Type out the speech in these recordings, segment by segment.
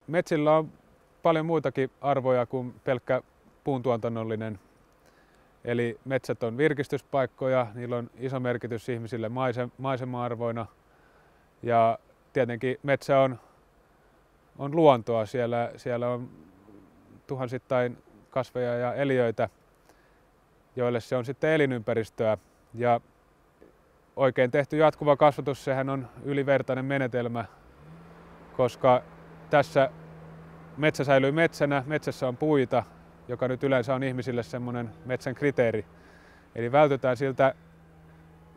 Metsillä on paljon muitakin arvoja kuin pelkkä puuntuotannollinen. Eli metsät on virkistyspaikkoja, niillä on iso merkitys ihmisille maisema-arvoina. Ja tietenkin metsä on luontoa, siellä on tuhansittain kasveja ja eliöitä, joille se on sitten elinympäristöä. Ja oikein tehty jatkuva kasvatus, sehän on ylivertainen menetelmä, koska tässä metsä säilyy metsänä, metsässä on puita, joka nyt yleensä on ihmisille semmoinen metsän kriteeri. Eli vältytään siltä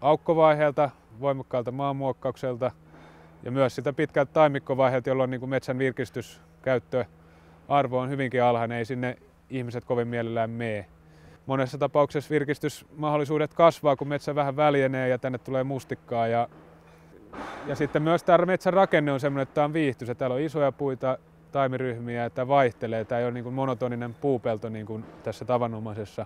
aukkovaiheelta, voimakkaalta maanmuokkaukselta ja myös sitä pitkältä taimikkovaiheelta, jolloin niin kuin metsän virkistyskäyttöarvo on hyvinkin alhainen, ei sinne ihmiset kovin mielellään mene. Monessa tapauksessa virkistysmahdollisuudet kasvaa, kun metsä vähän väljenee ja tänne tulee mustikkaa. Ja sitten myös tämä metsän rakenne on sellainen, että tämä on viihtyisä. Täällä on isoja puita, taimiryhmiä ja tämä vaihtelee. Tämä ei ole niin kuin monotoninen puupelto niin kuin tässä tavanomaisessa.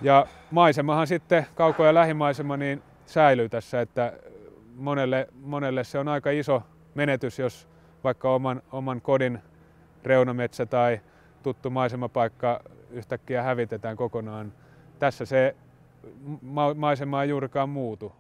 Ja maisemahan sitten, kauko- ja lähimaisema, niin säilyy tässä, että monelle se on aika iso menetys, jos vaikka oman kodin reunametsä tai tuttu maisemapaikka yhtäkkiä hävitetään kokonaan. Tässä se maisema ei juurikaan muutu.